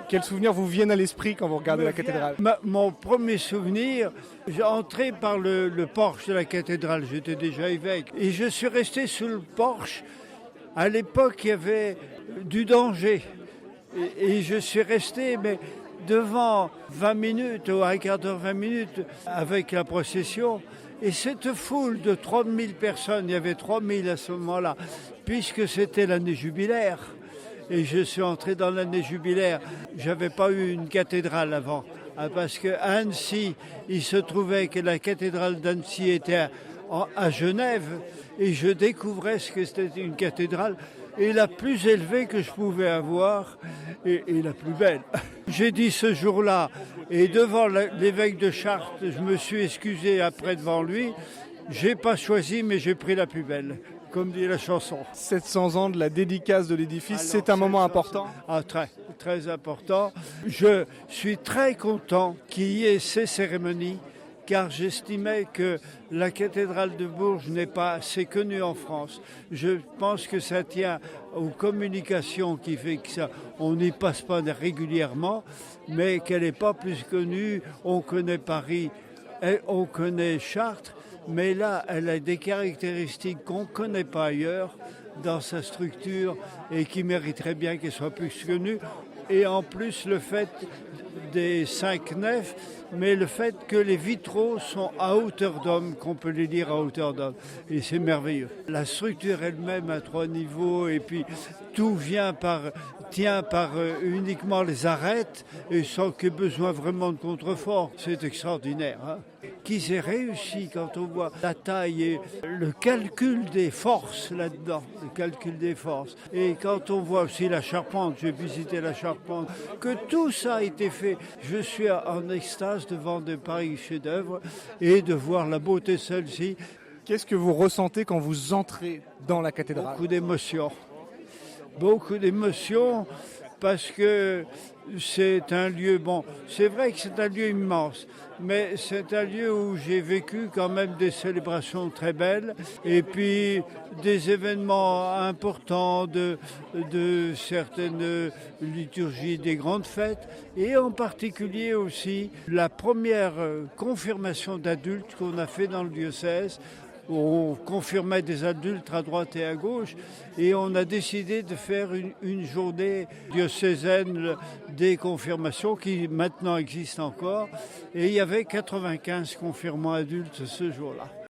Quels souvenirs vous viennent à l'esprit quand vous regardez la cathédrale? Mon premier souvenir, j'ai entré par le porche de la cathédrale, j'étais déjà évêque, et je suis resté sous le porche. À l'époque, il y avait du danger, et je suis resté devant 20 minutes ou un quart d'heure, 20 minutes avec la procession. Et cette foule de 3000 personnes, il y avait 3000 à ce moment-là, puisque c'était l'année jubilaire. Et je suis entré dans l'année jubilaire. J'avais pas eu une cathédrale avant. Parce qu'à Annecy, il se trouvait que la cathédrale d'Annecy était à Genève. Et je découvrais ce que c'était une cathédrale. Et la plus élevée que je pouvais avoir. Et la plus belle. J'ai dit ce jour-là, et devant l'évêque de Chartres, je me suis excusé après devant lui. J'ai pas choisi, mais j'ai pris la plus belle. Comme dit la chanson. 700 ans de la dédicace de l'édifice, c'est un moment important. Ah, très, très important. Je suis très content qu'il y ait ces cérémonies, car j'estimais que la cathédrale de Bourges n'est pas assez connue en France. Je pense que ça tient aux communications qui fait que ça, on n'y passe pas régulièrement, mais qu'elle n'est pas plus connue. On connaît Paris et on connaît Chartres. Mais là, elle a des caractéristiques qu'on ne connaît pas ailleurs dans sa structure et qui mériteraient bien qu'elle soit plus connue. Et en plus, le fait des 5 nefs, mais le fait que les vitraux sont à hauteur d'homme, qu'on peut les lire à hauteur d'homme. Et c'est merveilleux. La structure elle-même à 3 niveaux, et puis tout tient par uniquement les arêtes, et sans qu'il y ait besoin vraiment de contrefort. C'est extraordinaire. Hein, qu'ils aient réussi quand on voit la taille et le calcul des forces là-dedans, le calcul des forces. Et quand on voit aussi la charpente, j'ai visité la charpente, que tout ça a été fait. Je suis en extase devant de pareils chefs-d'œuvre et de voir la beauté de celle-ci. Qu'est-ce que vous ressentez quand vous entrez dans la cathédrale? Beaucoup d'émotions. Beaucoup d'émotions parce que c'est un lieu, bon, c'est vrai que c'est un lieu immense, mais c'est un lieu où j'ai vécu quand même des célébrations très belles et puis des événements importants de certaines liturgies, des grandes fêtes et en particulier aussi la première confirmation d'adultes qu'on a fait dans le diocèse. On confirmait des adultes à droite et à gauche et on a décidé de faire une journée diocésaine des confirmations qui maintenant existe encore et il y avait 95 confirmants adultes ce jour-là.